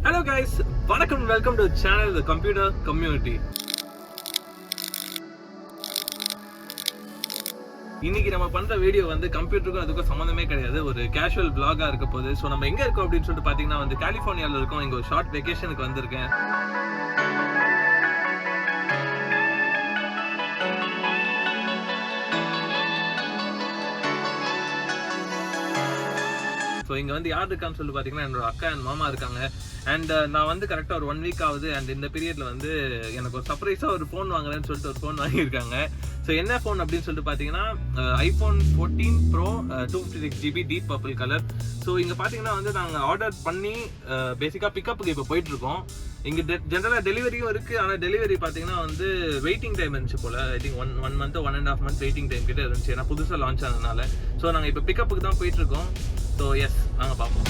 Hello guys, welcome to the channel The Computer Community. இன்னைக்கு நம்ம பண்ற வீடியோ வந்து கம்ப்யூட்டருக்கும் அதுக்கும் சம்மந்தமே கிடையாது. ஒரு கேஷுவல் vlog-ஆ இருக்க போகுது. ஸோ நம்ம எங்க இருக்கோம் அப்படின்னு சொல்லிட்டு பாத்தீங்கன்னா வந்து கலிஃபோர்னியால இருக்கோம். இங்க ஒரு ஷார்ட் வெக்கேஷனுக்கு வந்திருக்கேன். ஸோ இங்கே வந்து யார் இருக்கான்னு சொல்லி பார்த்தீங்கன்னா என்னோட அக்கா அண்ட் மாமா இருக்காங்க. அண்ட் நான் வந்து கரெக்டாக ஒரு 1 வீக் ஆகுது. அண்ட் இந்த பீரியடில் வந்து எனக்கு ஒரு சர்ப்ரைஸாக ஒரு ஃபோன் வாங்குறேன்னு சொல்லிட்டு ஒரு ஃபோன் வாங்கியிருக்காங்க. ஸோ என்ன ஃபோன் அப்படின்னு சொல்லிட்டு பார்த்தீங்கன்னா iPhone 14 Pro 256GB deep purple colour. So இங்கே பார்த்தீங்கன்னா வந்து நாங்கள் ஆர்டர் பண்ணி பேசிக்காக பிக்கப்புக்கு இப்போ போயிட்டுருக்கோம். இங்கே ஜென்ரலாக டெலிவரியும் இருக்குது. ஆனால் டெலிவரி பார்த்தீங்கன்னா வந்து வெயிட்டிங் டைம் இருந்துச்சு போல். I think one month 1.5 month waiting time கிட்டே இருந்துச்சு. ஏன்னா புதுசாக லான்ச் ஆனதுனால. ஸோ நாங்கள் இப்போ பிக்கப்புக்கு தான் போயிட்டுருக்கோம். ஸோ எஸ், நாங்கள் பார்ப்போம்.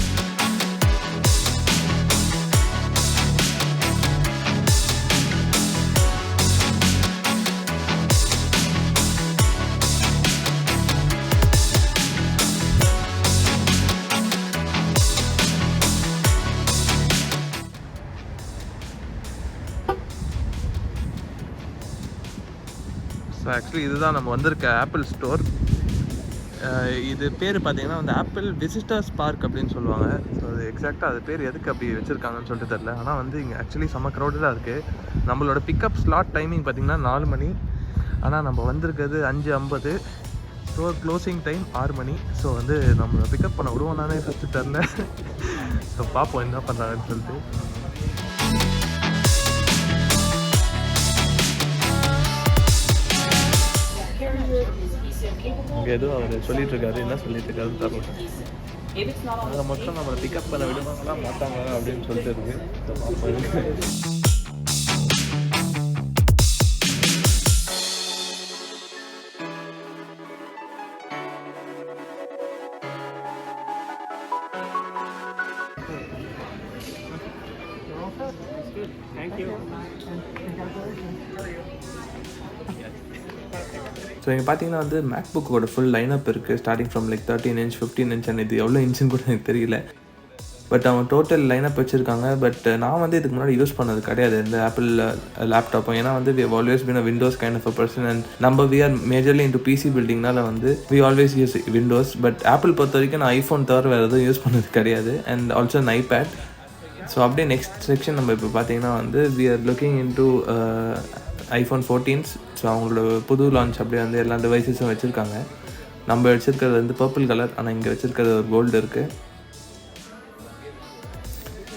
ஸோ ஆக்சுவலி இதுதான் நம்ம வந்திருக்க ஆப்பிள் ஸ்டோர். இது பேர் பார்த்தீங்கன்னா வந்து ஆப்பிள் விசிட்டர்ஸ் பார்க் அப்படின்னு சொல்லுவாங்க. ஸோ அது எக்ஸாக்டாக அது பேர் எதுக்கு அப்படி வச்சுருக்காங்கன்னு சொல்லிட்டு தெரில. ஆனால் வந்து இங்கே ஆக்சுவலி செம்ம க்ரௌடடாக இருக்குது. நம்மளோட பிக்கப் ஸ்லாட் டைமிங் பார்த்திங்கன்னா 4 மணி. ஆனால் நம்ம வந்திருக்கிறது 5:50. ஸ்டோர் க்ளோசிங் டைம் 6 மணி. ஸோ வந்து நம்ம பிக்கப் பண்ண விடுவோம்னானே ஃபஸ்ட்டு தெரில. ஸோ பார்ப்போம் என்ன பண்ணுறாங்கன்னு சொல்லிட்டு. இங்கே எதுவும் அவர் சொல்லிட்டு இருக்காரு. என்ன சொல்லிட்டு இருக்காரு தரல. அங்கே மொத்தம் நம்மளை பிக்கப் பண்ண விடுவாங்களா மாட்டாங்களா அப்படின்னு சொல்லிட்டு இருக்கு. ஸோ இங்கே பார்த்தீங்கன்னா வந்து மேக்புக்கோட ஃபுல் லைனப் இருக்குது. Starting from like 13 inch 15 inch and இது எவ்வளோ இன்ச்சுன்னு கூட எனக்கு தெரியல. பட் அவங்க டோட்டல் லைனப் வச்சுருக்காங்க. பட் நான் வந்து இதுக்கு முன்னாடி யூஸ் பண்ணது கிடையாது இந்த ஆப்பிள் லேப்டாப்பும். ஏன்னா வந்து we always been a Windows kind of a person. And நம்ம we are majorly into PC பில்டிங்னால வந்து we always use Windows. But Apple பொறுத்த வரைக்கும் நான் ஐஃபோன் தவிர வேறு எதுவும் யூஸ் பண்ணது கிடையாது. And also an iPad. So அப்படியே நெக்ஸ்ட் செக்ஷன் நம்ம இப்போ பார்த்தீங்கன்னா வந்து we are looking into iPhone 14. So அவங்களோட புது லான்ச் அப்படியே வந்து எல்லா டிவைஸஸும் வச்சுருக்காங்க. நம்ம வச்சுருக்கிறது வந்து பர்பிள் கலர். ஆனால் இங்கே வச்சுருக்கிறது ஒரு கோல்டு இருக்குது.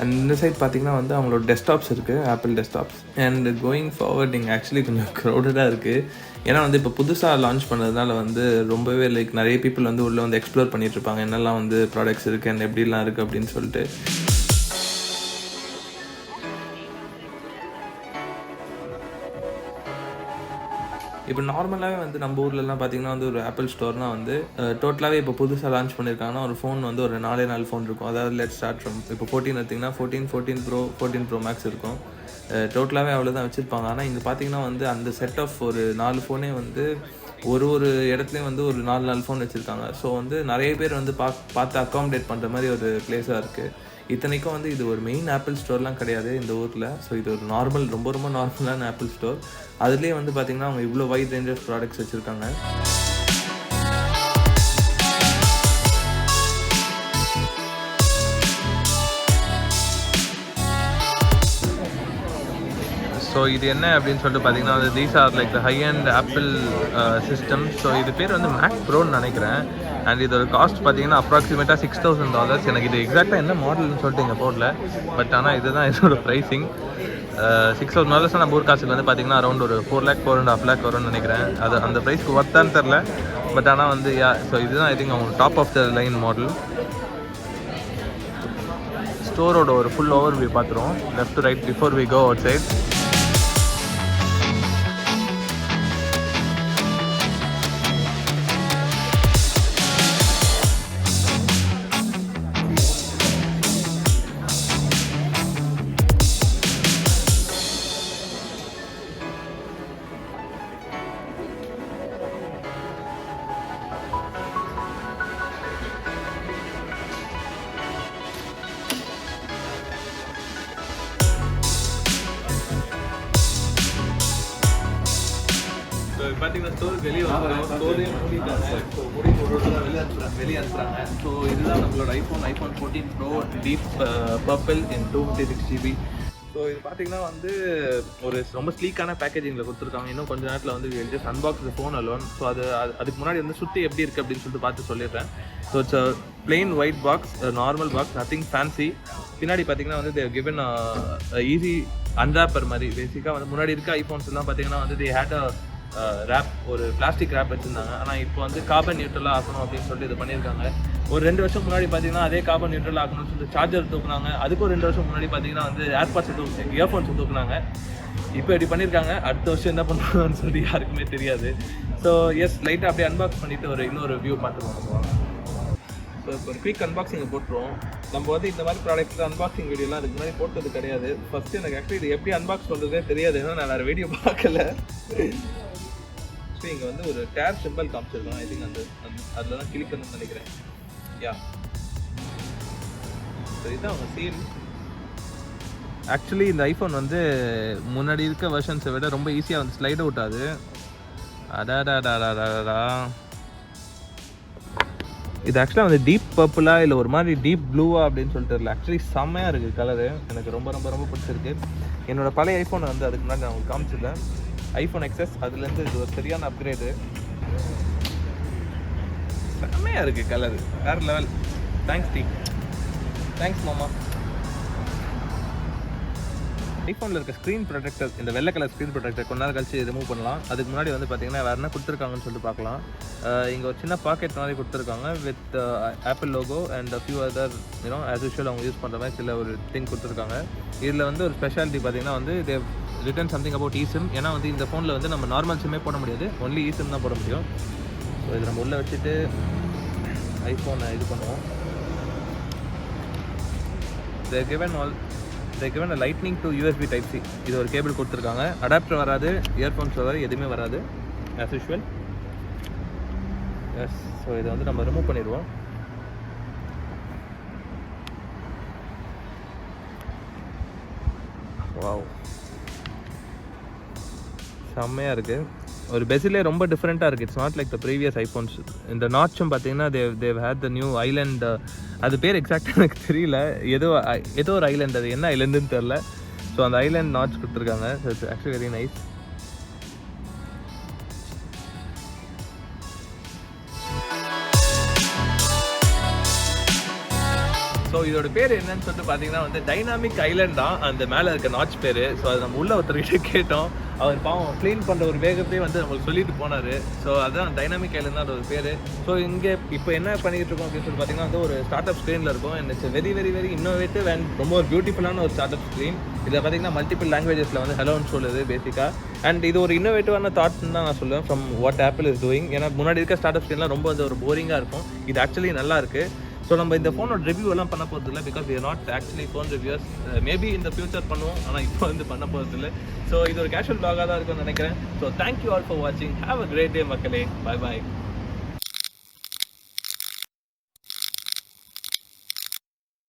அண்ட் இந்த சைட் பார்த்திங்கன்னா வந்து அவங்களோட டெஸ்க்டாப்ஸ் இருக்குது, apple desktops. And going forward இங்கே ஆக்சுவலி கொஞ்சம் க்ரௌடடாக இருக்குது. ஏன்னா வந்து இப்போ புதுசாக லான்ச் பண்ணதுனால வந்து ரொம்பவே லைக் நிறைய பீப்புள் வந்து உள்ளே வந்து எக்ஸ்ப்ளோர் பண்ணிகிட்ருப்பாங்க. என்னெல்லாம் வந்து ப்ராடக்ட்ஸ் இருக்குது அண்ட் எப்படிலாம் இருக்குது அப்படின்னு சொல்லிட்டு. இப்போ நார்மலாகவே வந்து நம்ம ஊர்லலாம் பார்த்திங்கன்னா வந்து ஒரு ஆப்பிள் ஸ்டோர்னால் வந்து டோட்டலாகவே இப்போ புதுசாக லான்ச் பண்ணியிருக்காங்கன்னா ஒரு ஃபோன் வந்து ஒரு 4 ஃபோன் இருக்கும். அதாவது லெட் ஸ்டார்ட் ஃப்ரம் இப்போ 14 எடுத்திங்கன்னா 14 Pro 14 Pro Max இருக்கும். டோட்டலாகவே அவ்வளோ தான் வச்சுருப்பாங்க. ஆனால் இங்கே பார்த்திங்கன்னா வந்து அந்த செட் ஆஃப் ஒரு 4 ஃபோனே வந்து ஒரு இடத்துலையும் வந்து ஒரு 4 ஃபோன் வச்சுருக்காங்க. ஸோ வந்து நிறைய பேர் வந்து பார்த்து அக்காமடேட் பண்ணுற மாதிரி ஒரு பிளேஸாக இருக்குது. இத்தனைக்கும் வந்து இது ஒரு மெயின் ஆப்பிள் ஸ்டோர்லாம் கிடையாது இந்த ஊரில். ஸோ இது ஒரு ரொம்ப நார்மலான ஆப்பிள் ஸ்டோர். அதுலேயே வந்து பார்த்திங்கன்னா அவங்க இவ்வளோ வைட் ரேஞ்ச் ஆஃப் ப்ராடக்ட்ஸ் வச்சுருக்காங்க. ஸோ இது என்ன அப்படின்னு சொல்லிட்டு பார்த்தீங்கன்னா வந்து these are like the high and apple system. So இது பேர் வந்து மேக் ப்ரோன்னு நினைக்கிறேன். அண்ட் இதோட காஸ்ட் பார்த்தீங்கன்னா அப்ராக்சிமேட்டாக $6,000. எனக்கு இது எக்ஸாக்டாக என்ன மாடல்னு சொல்லிட்டு இங்கே போடல. பட் ஆனால் இதுதான் இதோட ப்ரைஸிங். $6,000 நம்ம ஊர் காசுக்கு வந்து பார்த்தீங்கன்னா அரௌண்ட் ஒரு 4 lakh 4.5 lakh வரும்னு நினைக்கிறேன். அது அந்த ப்ரைஸ்க்கு ஒர்த்தான்னு தெரில. பட் ஆனால் வந்து ஸோ இதுதான் ஐ திங்க் அவங்க top of the line model. ஸ்டோரோட ஒரு ஃபுல் ஓவர் வியூ பார்த்துருவோம் left to right before we go outside. பார்த்தீங்கன்னா ஸ்டோருக்கு வெளியே வரும், ஸ்டோரே மூடிட்டாங்க. ஸோ மூடி ஒரு வெளியே அனுப்புகிறாங்க. ஸோ இதுதான் நம்மளோட ஐஃபோன் 14 ப்ரோ டீப் பர்பிள் இன் 256 GB. ஸோ இது பார்த்தீங்கன்னா வந்து ஒரு ரொம்ப ஸ்லீக்கான பேக்கேஜிங்கில் கொடுத்துருக்காங்க. இன்னும் கொஞ்சம் நேரத்தில் வந்து just unbox the phone alone. So அதுக்கு முன்னாடி வந்து சுற்றி எப்படி இருக்குது அப்படின்னு சொல்லிட்டு பார்த்து சொல்லிடுறேன். So it's a plain white box, normal box, nothing fancy. பின்னாடி பார்த்தீங்கன்னா வந்து தே கிவன் ஈஸி அன்ராப்பர் மாதிரி. பேசிக்காக வந்து முன்னாடி இருக்க ஐஃபோன்ஸ் எல்லாம் பார்த்தீங்கன்னா வந்து தே ஹேட் அ ரேப், ஒரு பிளாஸ்டிக் ரேப் வச்சுருந்தாங்க. ஆனால் இப்போ வந்து கார்பன் நியூட்ரலாக ஆக்கணும் அப்படின்னு சொல்லிட்டு இது பண்ணியிருக்காங்க. ஒரு 2 வருஷம் முன்னாடி பார்த்தீங்கன்னா அதே கார்பன் நியூட்ரல் ஆக்கணும்னு சொல்லிட்டு சார்ஜர் தூக்குனாங்க. அதுக்கு ஒரு 2 வருஷம் முன்னாடி பார்த்தீங்கன்னா வந்து ஏர்பாட்ஸ் இயர்ஃபோன்ஸ் தூக்குனாங்க. இப்போ இப்படி பண்ணியிருக்காங்க. அடுத்த வருஷம் என்ன பண்ணுவாங்கன்னு சொல்லி யாருக்குமே தெரியாது. ஸோ எஸ், லைட்டாக அப்படியே அன்பாக்ஸ் பண்ணிவிட்டு இன்னொரு வியூ பார்த்துருவோம். ஸோ இப்போ ஒரு குயிக் அன்பாக்சிங்கை போட்டுருவோம். நம்ம வந்து இந்த மாதிரி ப்ராடக்ட் அன்பாக்சிங் வீடியோலாம் அதுக்கு மாதிரி போட்டது கிடையாது. ஃபஸ்ட்டு எனக்கு ஆக்சுவலி இது எப்படி அன்பாக்ஸ் பண்ணுறதே தெரியாது, ஏன்னா நான் வேறு வீடியோ பார்க்கல. ஸோ இங்கே வந்து ஒரு டேர் சிம்பிள் காமிச்சிருக்கோம். ஐ திங்க் அதில் தான் கிளிக்கணும்னு நினைக்கிறேன். யா, ஸோ இதுதான் அவங்க சீல். ஆக்சுவலி இந்த ஐஃபோன் வந்து முன்னாடி இருக்க வெர்ஷன்ஸை விட ரொம்ப ஈஸியாக வந்து ஸ்லைட் அவுட் ஆகுது. அடாடாடாடாடா, இது ஆக்சுவலாக வந்து டீப் பர்பிளாக இல்லை ஒரு மாதிரி டீப் ப்ளூவா அப்படின்னு சொல்லிட்டு தெரியல. ஆக்சுவலி செம்மையாக இருக்குது கலரு. எனக்கு ரொம்ப ரொம்ப ரொம்ப பிடிச்சிருக்கு. என்னோடய பழைய ஐஃபோனை வந்து அதுக்கு முன்னாடி நான் உங்களுக்கு காமிச்சிருக்கேன், ஐஃபோன் XS. அதுலேருந்து இது ஒரு சரியான அப்கிரேடு. செம்மையாக இருக்குது கலரு, வேறு லெவல். தேங்க்ஸ் டீ, தேங்க்ஸ் மாமா. ஐஃபோனில் இருக்க ஸ்க்ரீன் ப்ரொடெக்டர், இந்த வெள்ளை கலர் ஸ்க்ரீன் ப்ரொடெக்டர் கொஞ்ச நேரம் கழிச்சு ரிமூவ் பண்ணலாம். அதுக்கு முன்னாடி வந்து பார்த்தீங்கன்னா வேறு என்ன கொடுத்துருக்காங்கன்னு சொல்லிட்டு பார்க்கலாம். இங்கே ஒரு சின்ன பாக்கெட் மாதிரி கொடுத்துருக்காங்க with Apple logo and few other as usual அவங்க யூஸ் பண்ணுற மாதிரி சில ஒரு திங் கொடுத்துருக்காங்க. இதில் வந்து ஒரு ஸ்பெஷாலிட்டி பார்த்தீங்கன்னா வந்து they written something about eSIM. ஏன்னா வந்து இந்த ஃபோனில் வந்து நம்ம நார்மல் சிம்மே போட முடியாது, ஒன்லி eSIM தான் போட முடியும். ஸோ இது நம்ம உள்ளே வச்சுட்டு ஐஃபோனை இது பண்ணுவோம். They given a lightning to USB Type-C. இது ஒரு கேபிள் கொடுத்துருக்காங்க. அடாப்டர் வராது, இயர்ஃபோன்ஸ் வராது, எதுவுமே வராது ஆஸ் யூஷுவல். எஸ், ஸோ இதை வந்து நம்ம ரிமூவ் பண்ணிடுவோம். வாவ், செம்மையாக இருக்குது. ஒரு பெசிலே ரொம்ப டிஃப்ரெண்ட்டாக இருக்குது. It's not like the previous iPhones. இந்த நாட்சும் பார்த்தீங்கன்னா they had the new island. அது பேர் எக்ஸாக்டாக எனக்கு தெரியல, ஏதோ ஒரு ஐலேண்ட், அது என்ன ஐலேண்டுன்னு தெரில. ஸோ அந்த ஐலேண்ட் நாட்ச் கொடுத்துருக்காங்க. So it's actually very nice. So இதோட பேர் என்னன்னு சொல்லிட்டு பார்த்தீங்கன்னா வந்து டைனாமிக் ஐலேண்ட் தான் அந்த மேலே இருக்க நாட்ச் பேர். ஸோ அது நம்ம உள்ள ஒருத்தர்கிட்ட கேட்டோம். அவர் பாவம் க்ளீன் பண்ணுற ஒரு வேகத்தையே வந்து நம்மளுக்கு சொல்லிட்டு போனார். ஸோ அதுதான் டைனாமிக் ஐலேண்ட் தான் அதோட பேர். ஸோ இங்கே இப்போ என்ன பண்ணிகிட்டு இருக்கோம் அப்படின்னு சொல்லி பார்த்தீங்கன்னா வந்து ஒரு ஸ்டார்ட் அப் ஸ்க்ரீனில் இருக்கும். And it's very very very innovative and ரொம்ப ஒரு பியூட்டிஃபுல்லான ஒரு ஸ்டார்ட் அப் ஸ்க்ரீன். இதில் பார்த்தீங்கன்னா மல்டிபிள் லாங்குவேஜஸில் வந்து ஹலோன்னு சொல்லுது பேசிக்காக. அண்ட் இது ஒரு இன்னோவேட்டிவான தாட்ஸ்ன்னு தான் நான் சொல்லுவேன் from what apple is doing. ஏன்னா முன்னாடி இருக்க ஸ்டார்ட் அப் ஸ்க்ரீன்லாம் ரொம்ப வந்து ஒரு போரிங்காக இருக்கும். இது ஆக்சுவலி நல்லா இருக்குது. ஸோ நம்ம இந்த ஃபோனோட ரிவ்யூ எல்லாம் பண்ண போகிறது இல்லை, because we are not actually phone reviewers. Maybe இந்த ஃபியூச்சர் பண்ணுவோம், ஆனால் இப்போ வந்து பண்ண போகிறது இல்லை. ஸோ இது ஒரு கேஷுவல் vlog-ஆ தான் இருக்கும்னு நினைக்கிறேன். ஸோ தேங்க்யூ ஆல் ஃபார் வாட்சிங். ஹேவ் அ கிரேட் டே மக்களே. Bye bye.